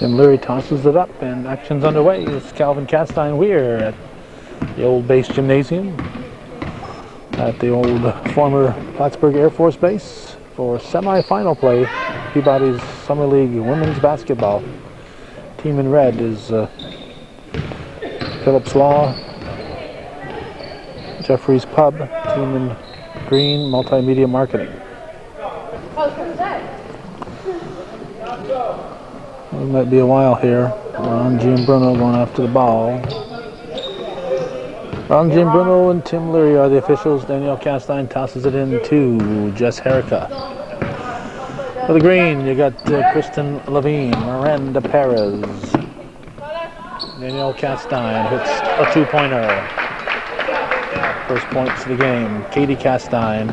Tim Leary tosses it up, and action's underway. It's Calvin Castine Weir at the old base gymnasium at the old former Plattsburgh Air Force Base for semi-final play, Peabody's Summer League women's basketball. Team in red is Phillips Law, Jeffries Pub. Team in green, Multimedia Marketing. It might be a while here. Ron Giambruno going after the ball. Ron Giambruno and Tim Leary are the officials. Danielle Castine tosses it in to Jess Herrica. For the green, you got Kristen Levine, Miranda Perez. Danielle Castine hits a two-pointer. First points of the game. Katie Castine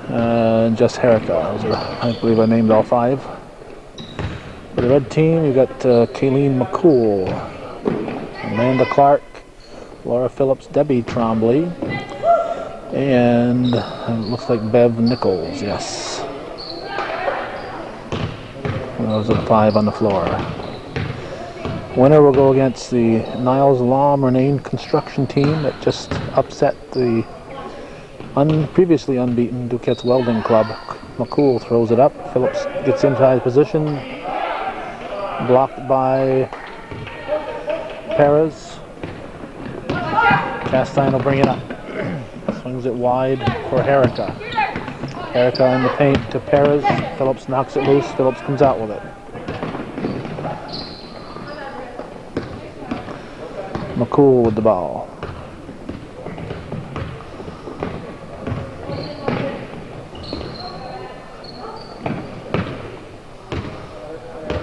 and Jess Herrica. I believe I named all five. For the red team, you got Kayleen McCool, Amanda Clark, Laura Phillips, Debbie Trombley, and it looks like Bev Nichols, yes. Those are the five on the floor. Winner will go against the Niles Law Murnane construction team that just upset the previously unbeaten Duquette's Welding Club. McCool throws it up. Phillips gets inside position. Blocked by Perez. Castine will bring it up. Swings it wide for Herrica. Herrica in the paint to Perez. Phillips knocks it loose. Phillips comes out with it. McCool with the ball.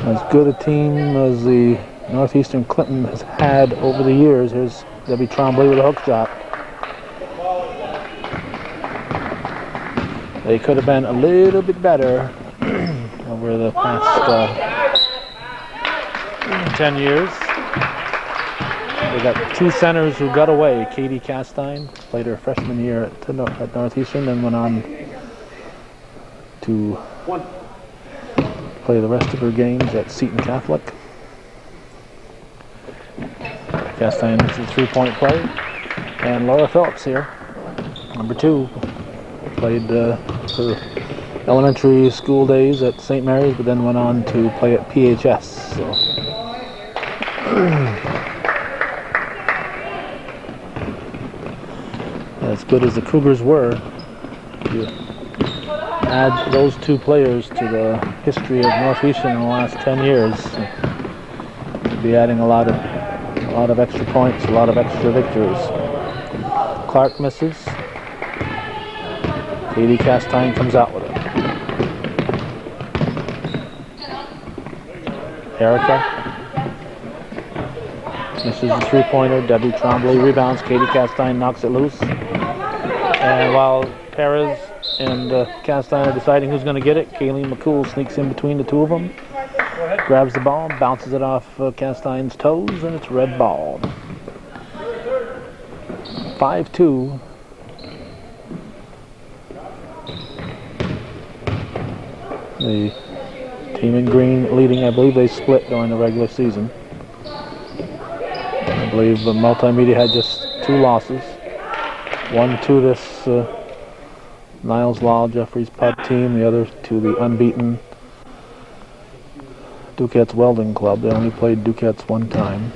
As good a team as the Northeastern Clinton has had over the years. Here's Debbie Trombley with a hook shot. They could have been a little bit better over the past 10 years. They got two centers who got away. Katie Castine played her freshman year at Northeastern, then went on to play the rest of her games at Seton Catholic. Castine is a three-point play. And Laura Phillips here, number 2. Played her elementary school days at St. Mary's, but then went on to play at PHS. So. As good as the Cougars were, you add those two players to the history of Northeastern in the last 10 years, you'll be adding a lot of extra points, a lot of extra victories. Clark misses. Katie Castine comes out with it. Herrica misses the three-pointer. Debbie Trombley rebounds. Katie Castine knocks it loose. And while Perez and Castine are deciding who's going to get it, Kayleen McCool sneaks in between the two of them, grabs the ball, bounces it off Castine's toes, and it's red ball. 5-2. The team in green leading, I believe they split during the regular season. I believe the Multimedia had just 2 losses. One to this Niles Law Jeffries Pub team, the other to the unbeaten Duquette's Welding Club. They only played Duquette's one time.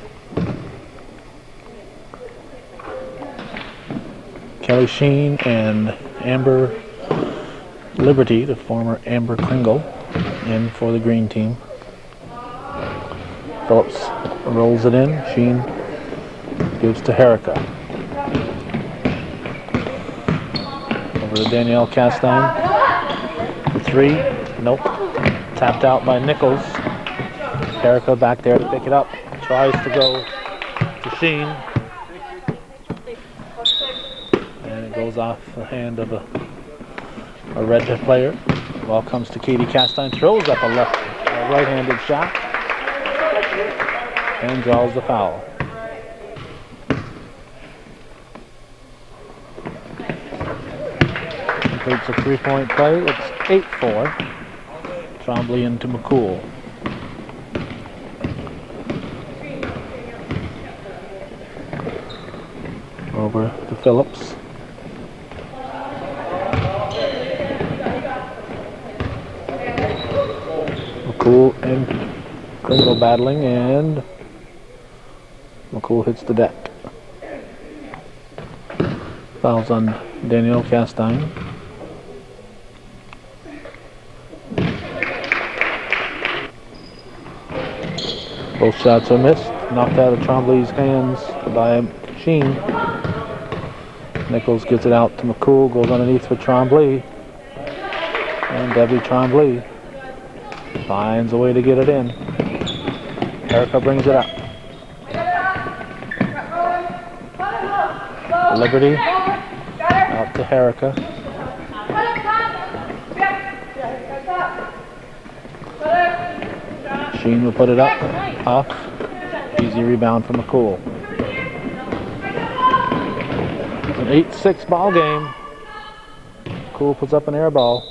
Kelly Sheen and Amber Liberty, the former Amber Kringle, in for the green team. Phillips rolls it in. Sheen gives to Herrica. Over to Danielle Castine. The 3. Nope. Tapped out by Nichols. Herrica back there to pick it up. Tries to go to Sheen. And it goes off the hand of a red player. Ball comes to Katie Castine. Throws up a right-handed shot. And draws the foul. Completes a three-point play. It's 8-4. Trombley into McCool. over to Phillips. McCool and Kringle battling, and McCool hits the deck. Fouls on Danielle Castine. Both shots are missed. Knocked out of Trombley's hands by Sheen. Nichols gets it out to McCool. Goes underneath for Trombley. And Debbie Trombley finds a way to get it in. Erica brings it up. Liberty out to Erica. Sheen will put it up, off. Easy rebound from McCool. It's an 8-6 ball game. McCool puts up an air ball.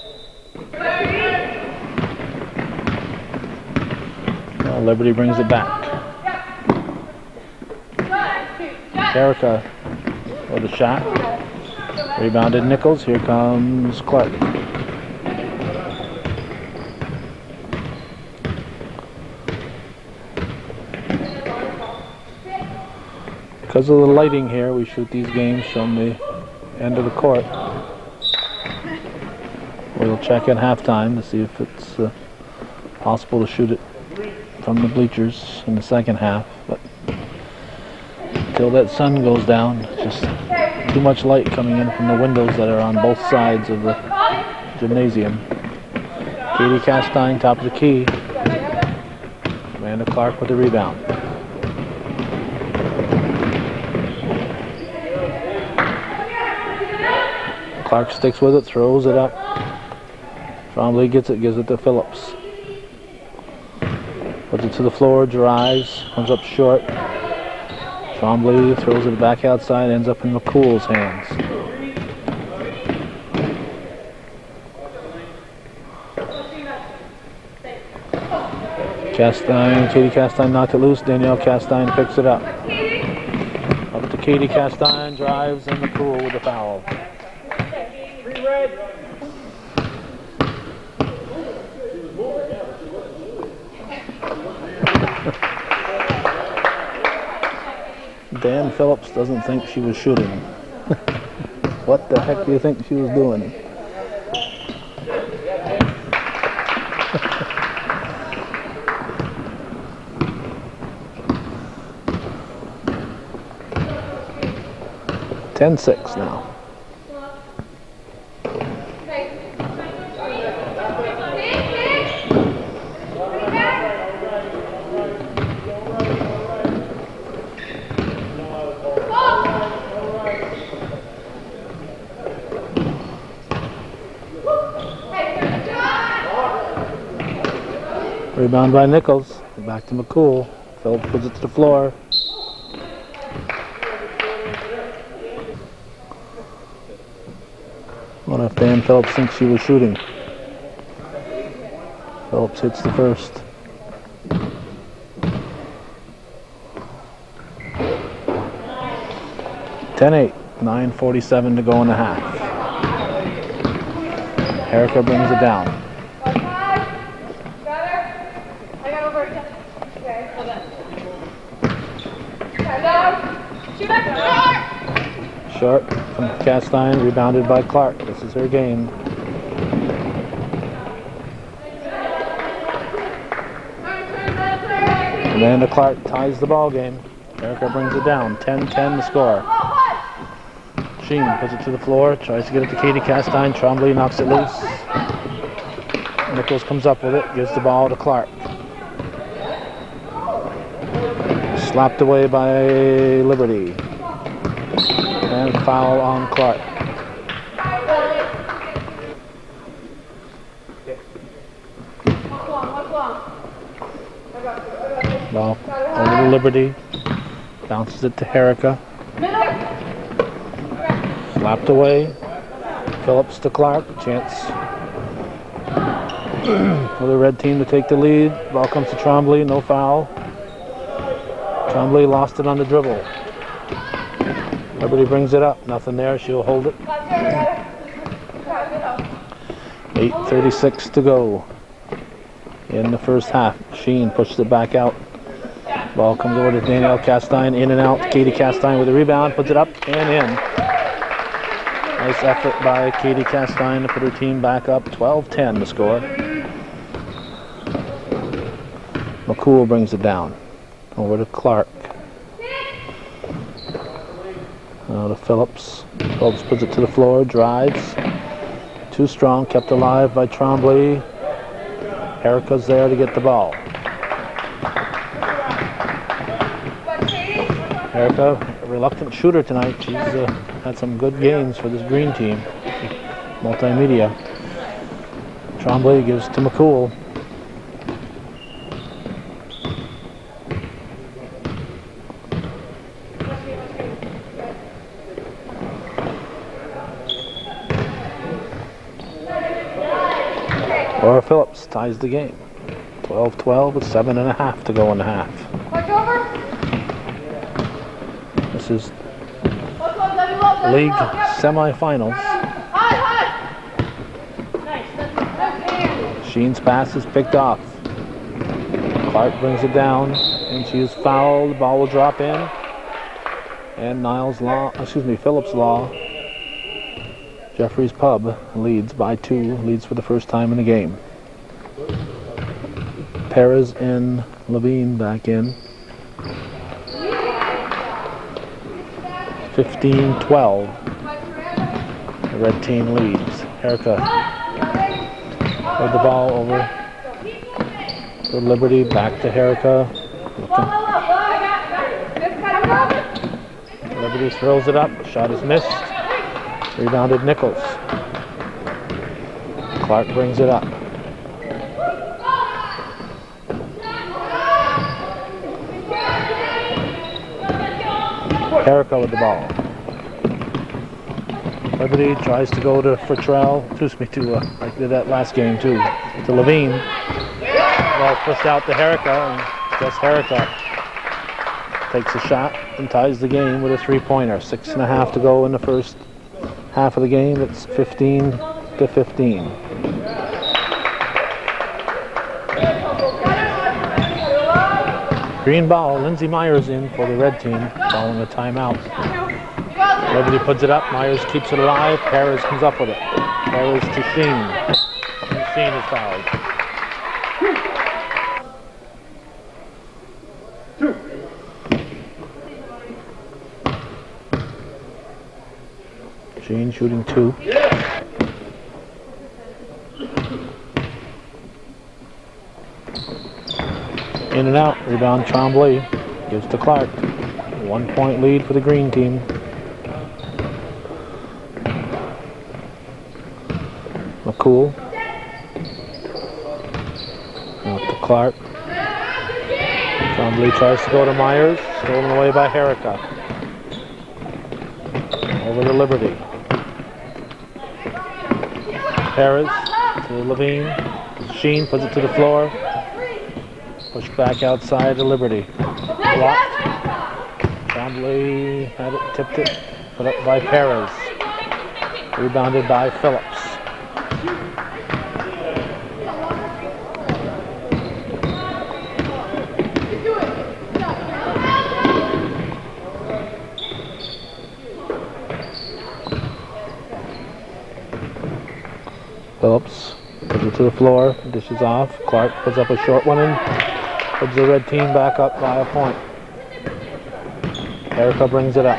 Now Liberty brings it back. Erica with a shot. Rebounded Nichols. Here comes Clark. Because of the lighting here, we shoot these games from the end of the court. We'll check at halftime to see if it's possible to shoot it from the bleachers in the second half. But until that sun goes down, it's just too much light coming in from the windows that are on both sides of the gymnasium. Katie Castine, top of the key. Amanda Clark with the rebound. Clark sticks with it, throws it up. Trombley gets it, gives it to Phillips. Puts it to the floor, drives, comes up short. Trombley throws it back outside, ends up in McCool's hands. Katie Castine knocked it loose. Danielle Castine picks it up. Up to Katie Castine, drives, and McCool with the foul. Dan Phillips doesn't think she was shooting. What the heck do you think she was doing? (10-6) now. Rebound by Nichols. Back to McCool. Phillips puts it to the floor. I wonder if Dan Phillips thinks she was shooting. Phillips hits the first. (10-8). 9:47 to go in the half. Erica brings it down. Short from Castine, rebounded by Clark. This is her game. Amanda Clark ties the ball game. Erica brings it down. 10-10 the score. Sheen puts it to the floor, tries to get it to Katie Castine. Trombley knocks it loose. Nichols comes up with it, gives the ball to Clark. Slapped away by Liberty. And foul on Clark. Ball over to Liberty. Bounces it to Erica. Slapped away. Phillips to Clark. Chance for the red team to take the lead. Ball comes to Trombley. No foul. Trombley lost it on the dribble. Liberty brings it up. Nothing there. She'll hold it. 8:36 to go in the first half. Sheen pushes it back out. Ball comes over to Danielle Castine. In and out. Katie Castine with a rebound. Puts it up and in. Nice effort by Katie Castine to put her team back up. 12-10 the score. McCool brings it down. Over to Clark. Now to Phillips. Phillips puts it to the floor. Drives. Too strong. Kept alive by Tremblay. Erica's there to get the ball. Erica, a reluctant shooter tonight. She's had some good games for this green team. Multimedia. Tremblay gives to McCool. Or Phillips ties the game. 12-12 with 7.5 to go in the half. This is league semifinals. Sheen's pass is picked off. Clark brings it down, and she is fouled. The ball will drop in, and Phillips Law. Jeffrey's Pub leads by 2. Leads for the first time in the game. Perez and Levine back in. 15-12. The red team leads. Erica with the ball over to Liberty. Back to Erica. Liberty throws it up. Shot is missed. Rebounded Nichols. Clark brings it up. Erica with the ball. Liberty tries to go to like did that last game too, to Levine. Ball pushed out to Erica, and just Erica takes a shot and ties the game with a 3-pointer. 6.5 to go in the first half of the game. It's 15-15. Green ball. Lindsay Myers in for the red team following a timeout. Liberty puts it up. Myers keeps it alive. Perez comes up with it. Perez to Sheen. Sheen is fouled. Sheen shooting 2. In and out. Rebound Tremblay. Gives to Clark. 1-point lead for the green team. McCool. Out to Clark. Tremblay tries to go to Myers. Stolen away by Erica. Over to Liberty. Perez to Levine. Sheen puts it to the floor. Push back outside to Liberty. Blocked. Tremblay had it, tipped it, put up by Perez. Rebounded by Phillips. Phillips puts it to the floor, dishes off. Clark puts up a short one and puts the red team back up by a point. Erica brings it up.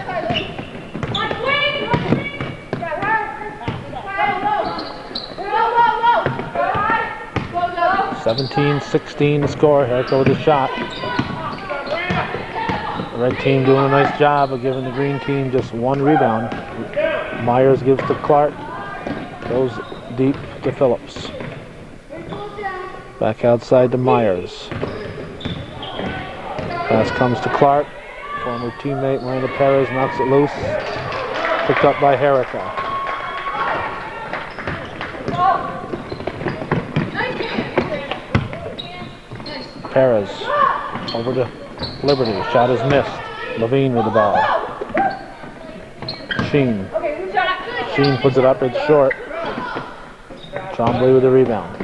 17-16 the score. Erica with a shot. The red team doing a nice job of giving the green team just 1 rebound. Myers gives to Clark. Goes deep to Phillips. Back outside to Myers. Pass comes to Clark. Former teammate Miranda Perez knocks it loose. Picked up by Erica. Perez over to Liberty. Shot is missed. Levine with the ball. Sheen. Sheen puts it up, it's short. Trombley with the rebound.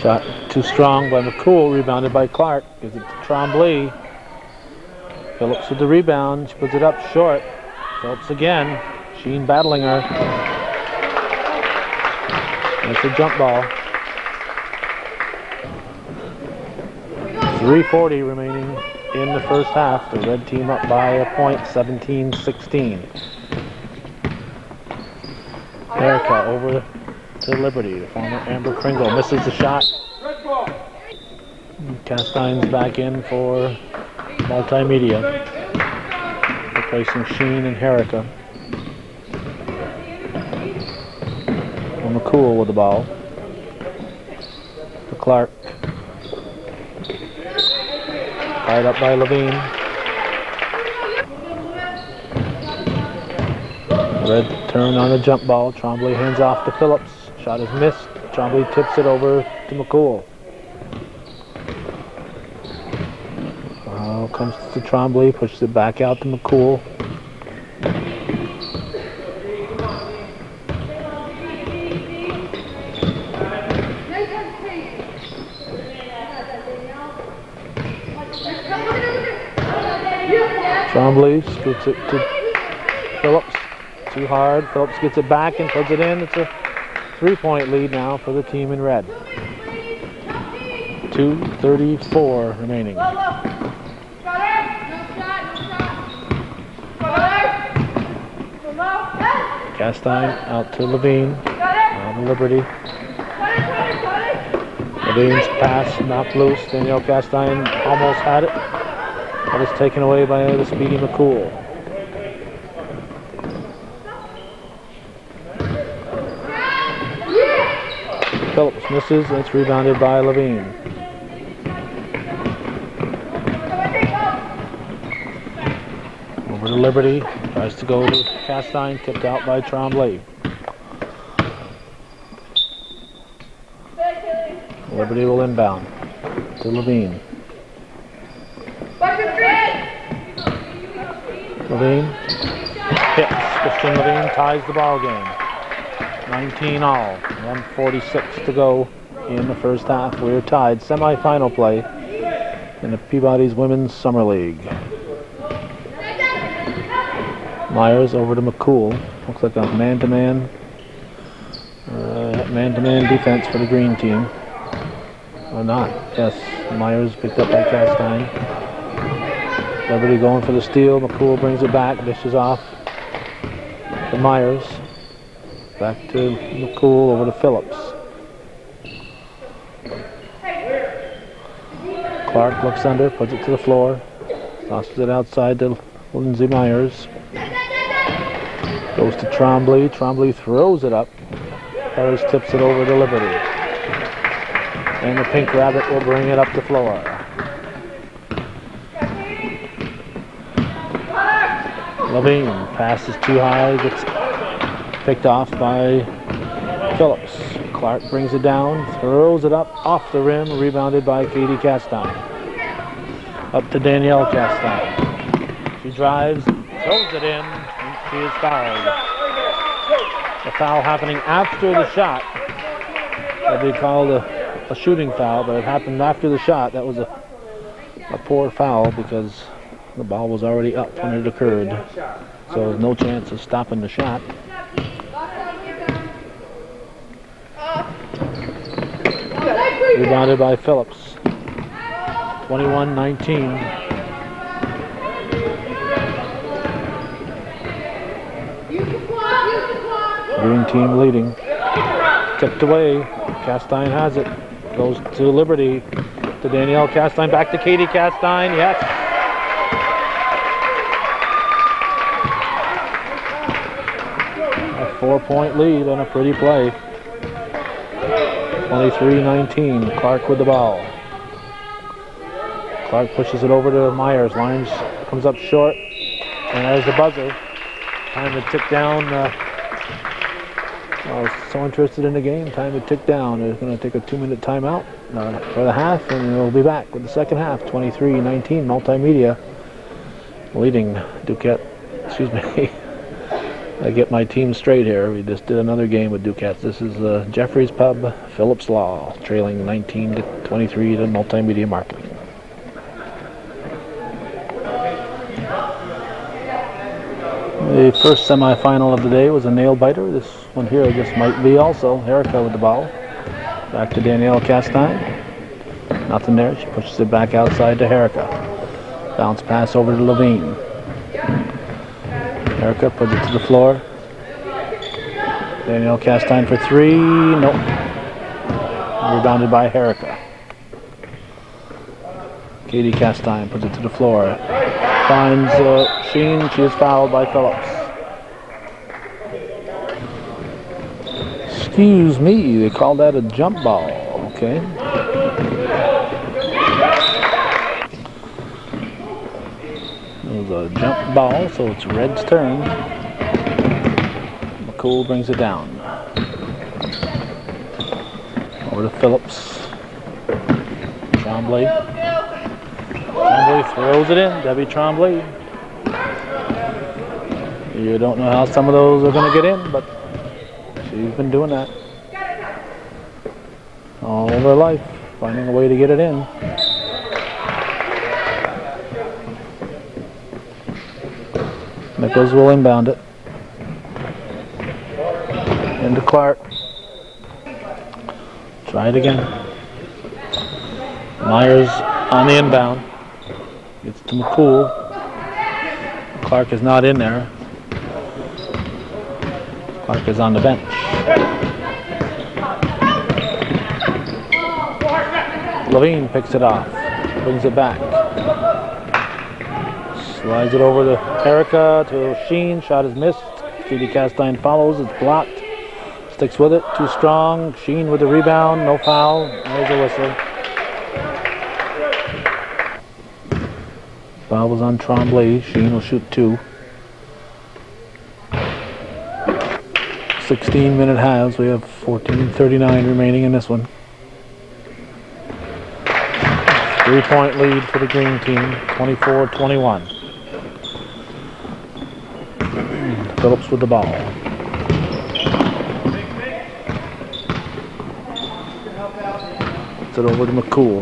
Shot too strong by McCool, rebounded by Clark. Gives it to Trombley. Phillips with the rebound. She puts it up short. Phillips again. Sheen battling her. It's a jump ball. 3:40 remaining in the first half. The red team up by a point, 17-16. Erica over to Liberty. The former Amber Pringle misses the shot. Castine's back in for multimedia, replacing Sheen and Erica. McCool with the ball. To Clark. Tied up by Levine. Red turn on the jump ball. Trombley hands off to Phillips. Shot is missed. Trombley tips it over to McCool. Comes to Trombley, pushes it back out to McCool. Trombley scoots it to Phillips. Too hard. Phillips gets it back and puts it in. It's a 3-point lead now for the team in red. 2:34 remaining. Castine out to Levine. On to Liberty. Levine's pass knocked loose. Danielle Castine almost had it. But it's taken away by the speedy McCool. Phillips misses, and it's rebounded by Levine. Over to Liberty. Tries to go to Castine, tipped out by Trombley. Liberty will inbound to Levine. Levine hits. Christian Levine ties the ball game. 19 all. 1:46 to go in the first half. We're tied. Semi-final play in the Peabody's Women's Summer League. Myers over to McCool. Looks like a man-to-man defense for the green team. Or not. Yes, Myers picked up by Castine. Liberty going for the steal. McCool brings it back, dishes off to Myers. Back to McCool, over to Phillips. Clark looks under, puts it to the floor. Tosses it outside to Lindsay Myers. Goes to Trombley. Trombley throws it up. Harris tips it over to Liberty. And the Pink Rabbit will bring it up the floor. Levine passes too high, gets picked off by Phillips. Clark brings it down, throws it up off the rim, rebounded by Katie Castine. Up to Danielle Castine. She drives, throws it in, and she is fouled. The foul happening after the shot. They called a shooting foul, but it happened after the shot. That was a poor foul because the ball was already up when it occurred. So there's no chance of stopping the shot. Rebounded by Phillips. 21-19. Green team leading. Tipped away. Castine has it. Goes to Liberty. To Danielle Castine. Back to Katie Castine. Yes. A 4-point lead on a pretty play. 23-19. Clark with the ball. Clark pushes it over to Myers. Lines comes up short. And there's the buzzer. Time to tick down. I was so interested in the game. Time to tick down. They're going to take a 2-minute timeout for the half, and we'll be back with the second half. 23-19, Multimedia leading Duquette. Excuse me. I get my team straight here. We just did another game with Duquette. This is Jeffrey's Pub, Phillips Law, trailing 19-23 to Multimedia Marketing. The first semifinal of the day was a nail-biter. This one here, I guess, might be also. Erica with the ball. Back to Danielle Castine. Nothing there. She pushes it back outside to Erica. Bounce pass over to Levine. Erica puts it to the floor. Danielle Castine for three. Nope. Rebounded by Erica. Katie Castine puts it to the floor. Finds Sheen. She is fouled by Phillips. Excuse me, they call that a jump ball. Okay. It was a jump ball, so it's Red's turn. McCool brings it down. Over to Phillips. Tremblay. Tremblay throws it in. Debbie Tremblay. You don't know how some of those are going to get in, but she's been doing that all of her life, finding a way to get it in. Nichols will inbound it. Into Clark. Try it again. Myers on the inbound. Gets to McCool. Clark is not in there. Clark is on the bench. Levine picks it off. Brings it back. Slides it over to Erica, to Sheen. Shot is missed. Katie Castine follows. It's blocked. Sticks with it. Too strong. Sheen with the rebound. No foul. There's a whistle. Foul was on Tremblay. Sheen will shoot two. 16-minute halves. We have 14:39 remaining in this one. 3-point lead for the green team. 24-21. Phillips with the ball. Puts it over to McCool.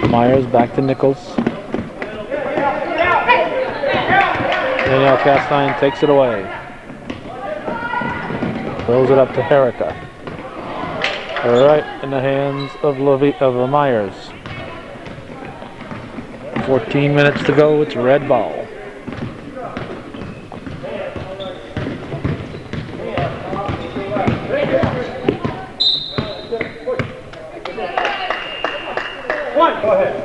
Myers back to Nichols. Danielle Castine takes it away. Throws it up to Erica. Right in the hands of Myers. 14 minutes to go. It's red ball. Go ahead.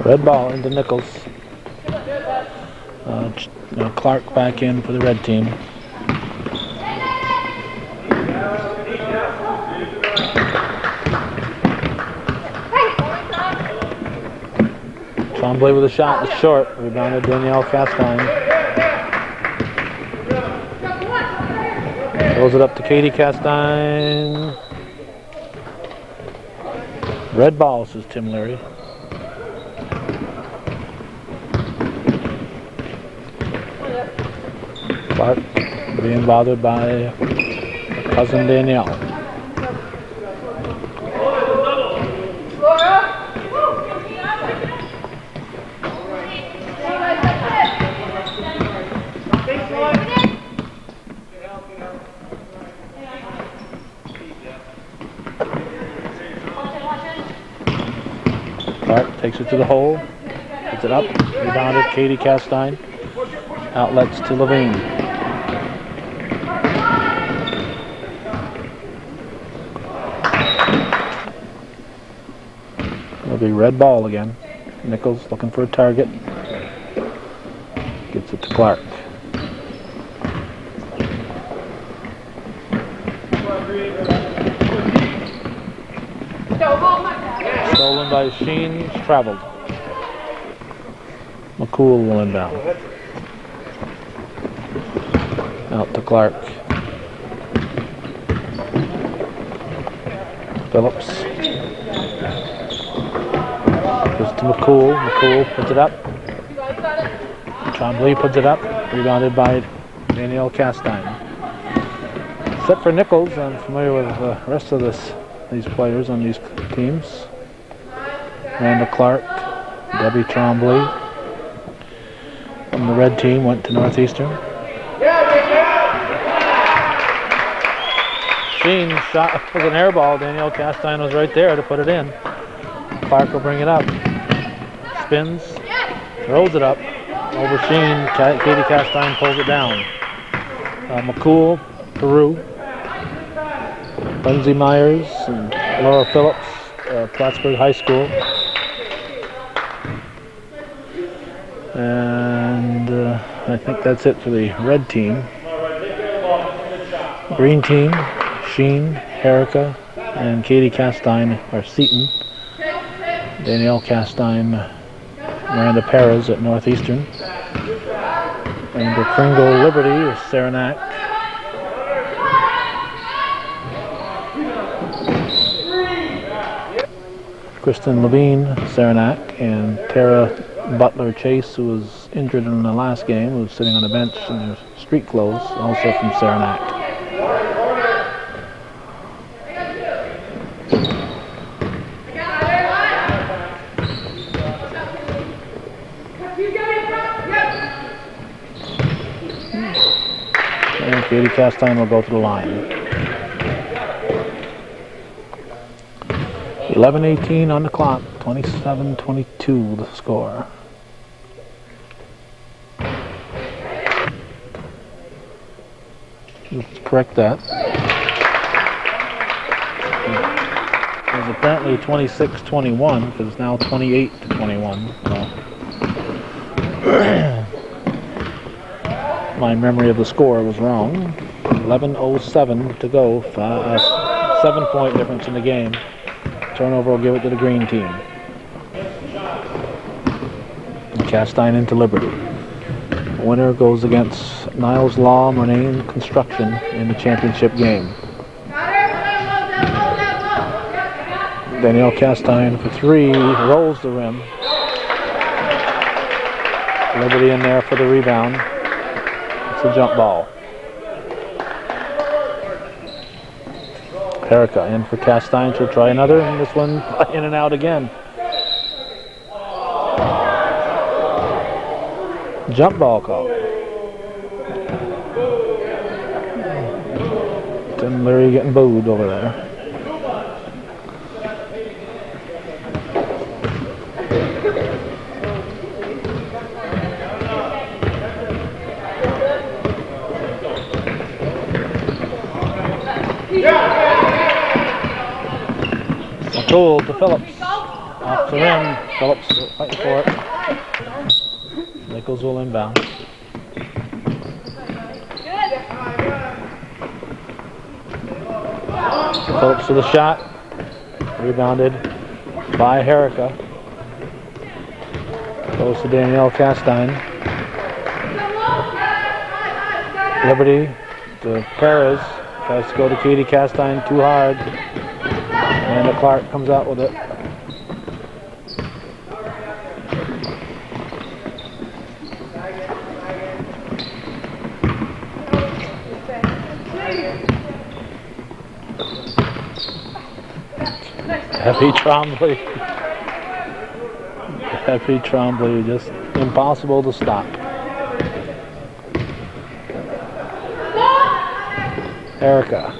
Red ball into Nichols. Clark back in for the red team. Tremblay with a shot. It's short. Rebounded Danielle Castine. Throws it up to Katie Castine. Red ball, says Tim Leary. Clark being bothered by cousin Danielle. Clark takes it to the hole, puts it up, rebounded Katie Castine, outlets to Levine. It'll be red ball again. Nichols looking for a target. Gets it to to Clark. Stolen by Sheen, traveled. McCool will inbound. Out to Clark. Phillips. Goes to McCool. McCool puts it up. Trombley puts it up. Rebounded by Danielle Castine. Except for Nichols, I'm familiar with the rest of these players on these teams. Randall Clark, Debbie Trombley from the red team went to Northeastern. Sheen shot was an air ball. Danielle Castine was right there to put it in. Clark will bring it up. Spins, throws it up over Sheen. Katie Castine pulls it down. McCool, Peru. Lindsay Myers and Laura Phillips, Plattsburgh High School. And I think that's it for the red team. Green team, Sheen, Erica, and Katie Castine are Seton. Danielle Castine, Miranda Perez at Northeastern. And Pringle Liberty is Saranac. Kristen Levine, Saranac, and Tara Butler Chase, who was injured in the last game, who was sitting on the bench in their street clothes, also from Saranac. And Katie Castine will go to the line. 11:18 on the clock, 27-22 the score. Let's correct that. It was apparently 26-21 because it's now 28-21. So. My memory of the score was wrong. 11:07 to go, 7-point difference in the game. Turnover will give it to the green team. And Castine into Liberty. The winner goes against Niles Law Marine Construction in the championship game. Danielle Castine for 3, rolls the rim. Liberty in there for the rebound. It's a jump ball. Erica in for Castine. She'll try another, and this one in and out again. Jump ball call. Tim Leary getting booed over there. McCool to Phillips. Off the rim. Phillips fighting for it. Nichols will inbound. Phillips to the shot. Rebounded by Erica. Goes to Danielle Castine. Liberty to Perez. Tries to go to Katie Castine too hard. And Clark comes out with it. Heavy Trombley. Heavy Trombley, just impossible to stop. Erica.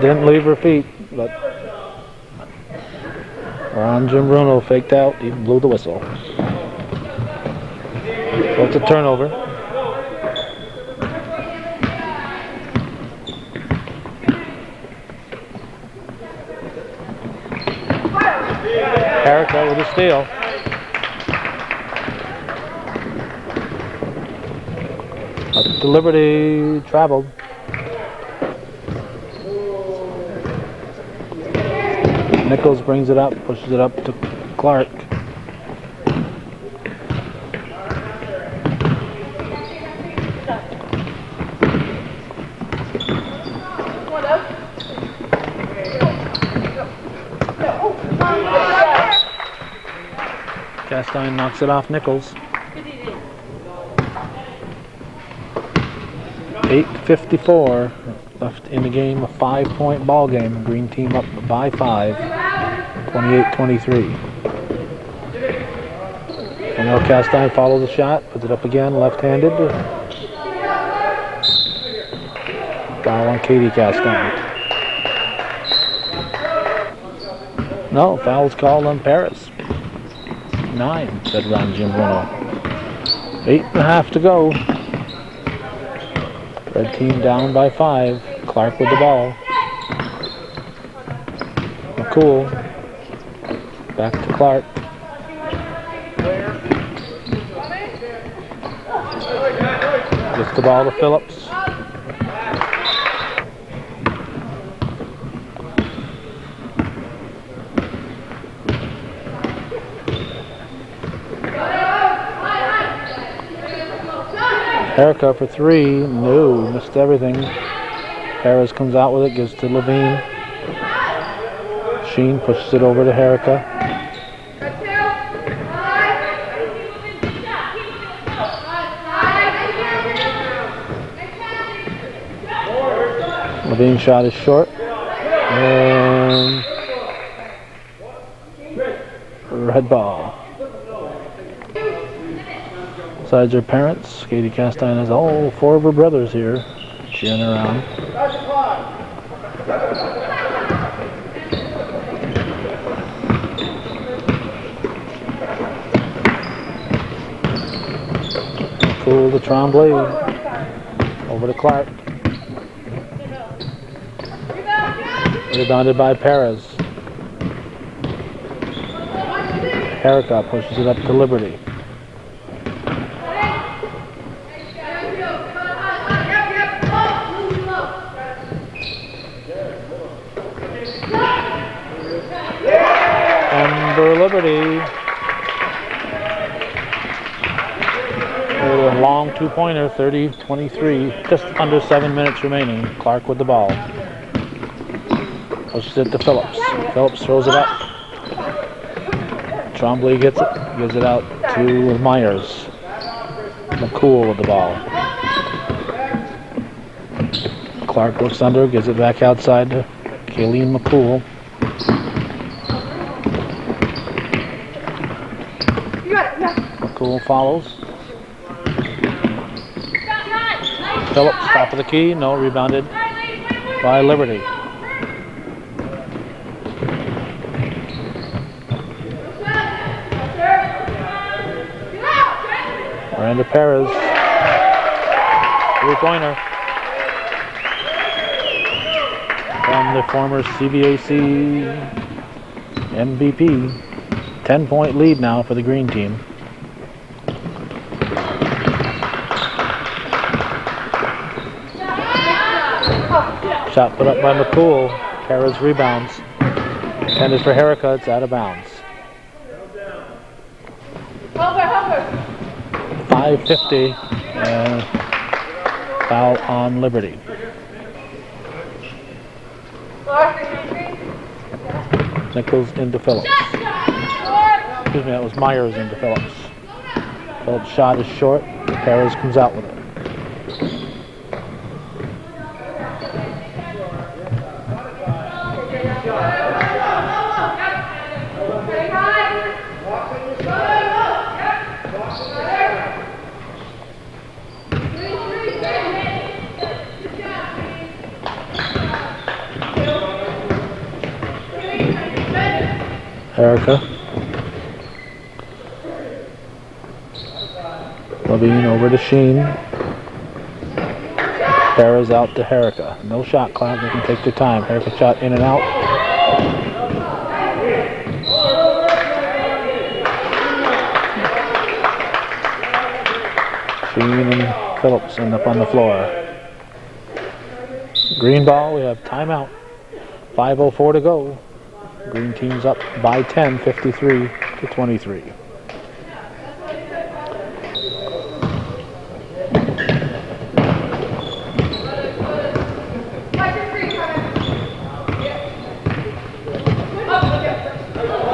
Didn't leave her feet, but Ron Jim Bruno faked out. He blew the whistle. So it's a turnover. Erica with a steal. Up to Liberty, traveled. Nichols brings it up, pushes it up to Clark. Castine knocks it off Nichols. 8:54 left in the game, a 5-point ball game. Green team up by 5, 28-23. And now Castine follows the shot, puts it up again, left-handed. Foul on Katie Castine. No, foul's called on Paris. 9, said Ron Jim Bruno. 8.5 to go. Red team down by 5. Clark with the ball. McCool. Back to Clark. Gets the ball to Phillips. Erica for 3. No, missed everything. Harris comes out with it, gives to Levine. Sheen pushes it over to Erica. Levine's shot is short. And red ball. Besides her parents, Katie Castine has all 4 of her brothers here cheering around. Cool to Tremblay. Over to Clark. Rebounded by Perez. Erica pushes it up to Liberty. For Liberty, a long 2-pointer, 30-23, just under 7 minutes remaining. Clark with the ball. Pushes it to Phillips. Phillips throws it up. Tremblay gets it, gives it out to Myers. McCool with the ball. Clark looks under, gives it back outside to Kayleen McCool. McCool follows. Phillips, top of the key, no, rebounded by Liberty. Miranda Perez, 3-pointer from the former CVAC MVP. 10-point lead now for the green team. Shot put up by McCool. Perez rebounds. Intended for Erica. It's out of bounds. 5:50 and foul on Liberty. Nichols into Phillips. Excuse me, that was Myers into Phillips. Phillips' shot is short. Perez comes out with it. Erica. Levine over to Sheen. Perez out to Erica. No shot clock. They can take their time. Erica shot in and out. Sheen and Phillips end up on the floor. Green ball, we have timeout. 5:04 to go. Green team's up by 10, 53-23.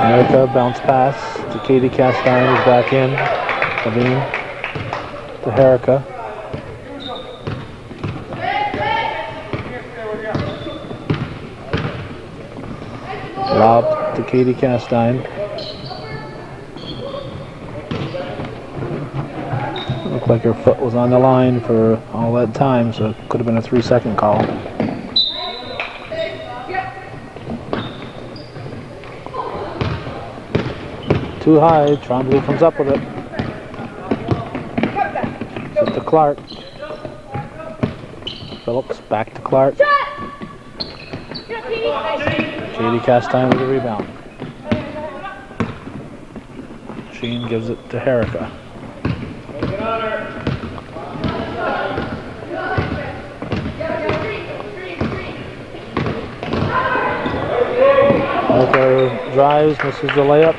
America bounce pass to Katie Castine, who's back in. Levine to Herrica. Lob to Katie Castine. Looked like her foot was on the line for all that time, so it could have been a 3-second call. Too high, Trombley comes up with it. It's to Clark. Phillips back to Clark. Katie Castine with the rebound. Sheen gives it to Herrica. Herrica drives, misses the layup,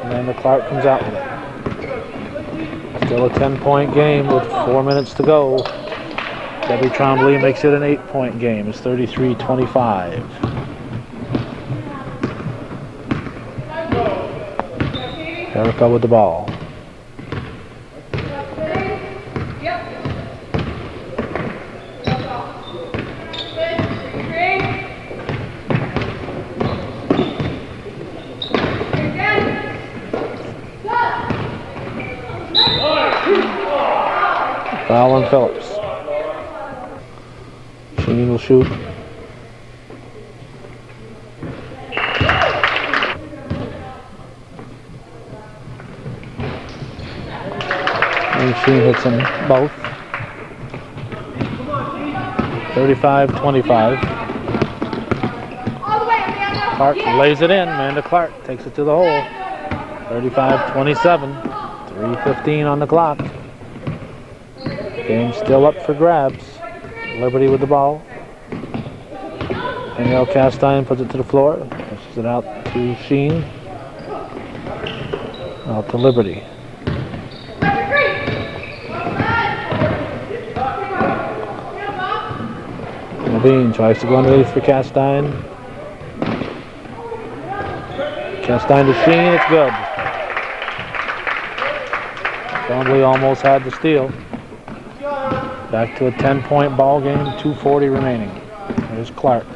and then the Clark comes out with it. Still a 10-point game with 4 minutes to go. Debbie Trombley makes it an 8-point game. It's 33-25. Herrica with the ball. Foul on Phillips. Sheen will shoot. And Sheen hits them both. 35-25. Clark lays it in. Amanda Clark takes it to the hole. 35-27. 3:15 on the clock. Game still up for grabs. Liberty with the ball. Danielle Castine puts it to the floor. Pushes it out to Sheen. Out to Liberty. Levine tries to go underneath for Castine. Castine to Sheen. It's good. Trombley almost had the steal. Back to a 10-point ball game, 2:40 remaining. There's Clark.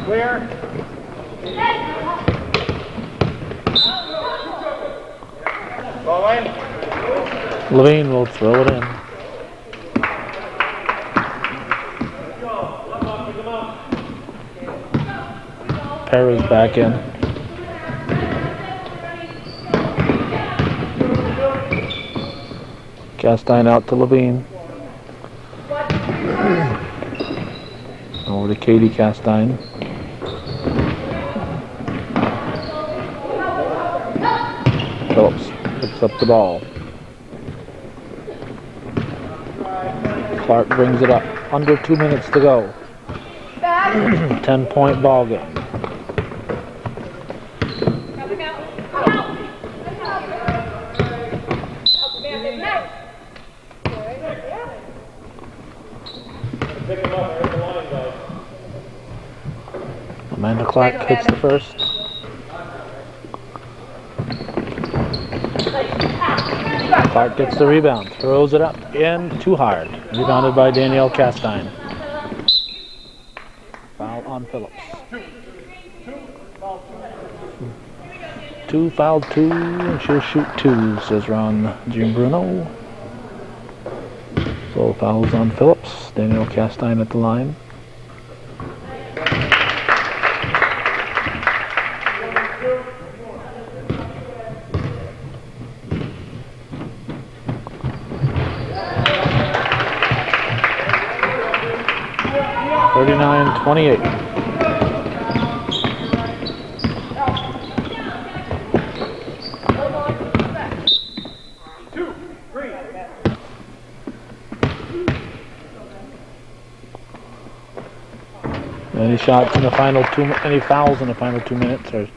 Clear. Ball in. Levine will throw it in. Perry's back in. Castine out to Levine. Over to Katie Castine. Phillips picks up the ball. Clark brings it up. Under 2 minutes to go. 10-point ball game. Amanda Clark hits the first. Clark gets the rebound, throws it up, in too hard. Rebounded by Danielle Castine. Foul on Phillips. Two fouled, two, and she'll shoot two, says Ron Giambruno. So fouls on Phillips. Danielle Castine at the line. (39-28). Any shots in the final any fouls in the final 2 minutes or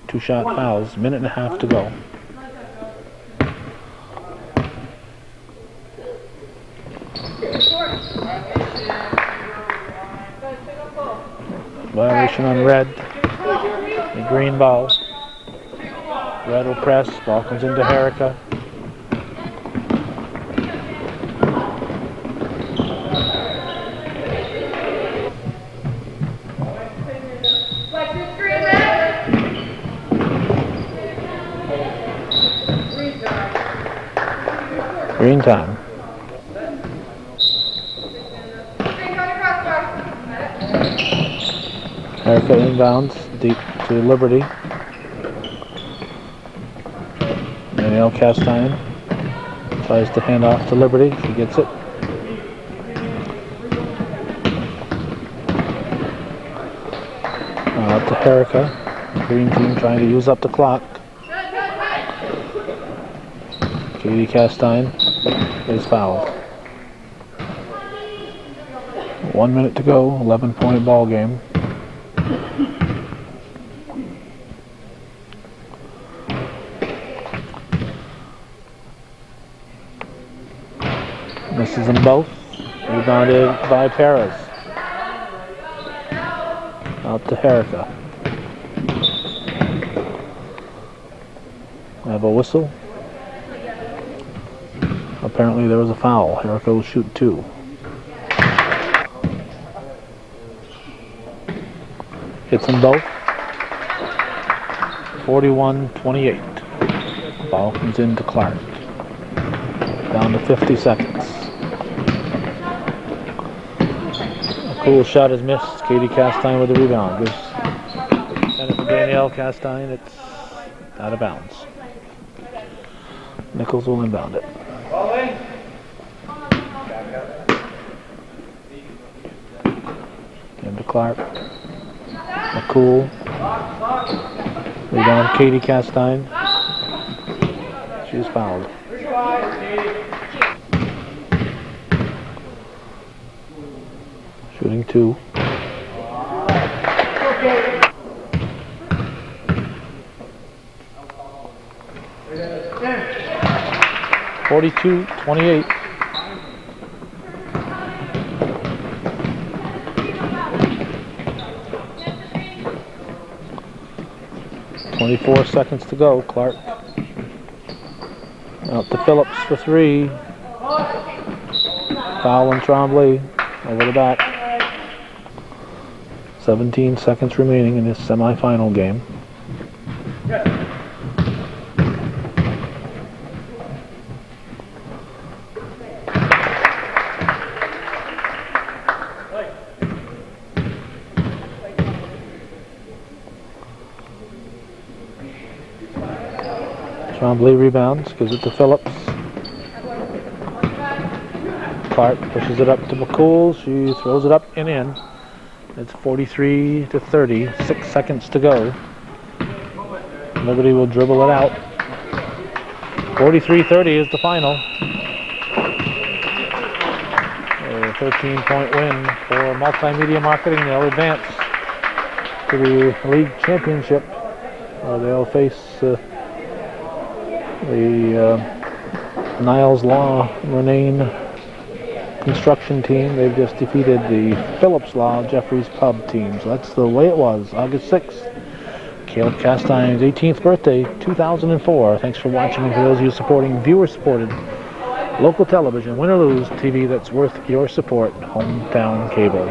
2-shot fouls? Minute and a half to go. Violation on red. The green ball. Red will press. Ball comes into Herica. Green time. Herica inbounds deep to Liberty. Danielle Castine tries to hand off to Liberty. She gets it. Out to Herica. Green team trying to use up the clock. Katie Castine is fouled. 1 minute to go, 11-point ball game. Misses them both. Rebounded by Perez. Out to Herica. I have a whistle. Apparently there was a foul. Herica will shoot 2. Hits them both. 41-28. Ball comes into Clark. Down to 50 seconds. A cool shot is missed. Katie Castine with the rebound. Send it to Danielle Castine. It's out of bounds. Nichols will inbound it. Into Clark. McCool. Rebound Katie Castine. She's fouled. Shooting 2. (42-28). .24 seconds to go. Clark out to Phillips for 3. Foul on Tremblay over the back. 17 seconds remaining in this semifinal game. Tremblay rebounds, gives it to Phillips. Clark pushes it up to McCool. She throws it up and in. It's 43-30. 6 seconds to go. Liberty will dribble it out. 43-30 is the final. A 13-point win for Multimedia Marketing. They'll advance to the league championship. They'll face the Niles Law Renane construction team. They've just defeated the Phillips Law Jeffries Pub team. So that's the way it was. August 6th. Caleb Castine's 18th birthday, 2004. Thanks for watching, and for those of you supporting viewer-supported local television, win or lose, TV that's worth your support, Hometown Cable.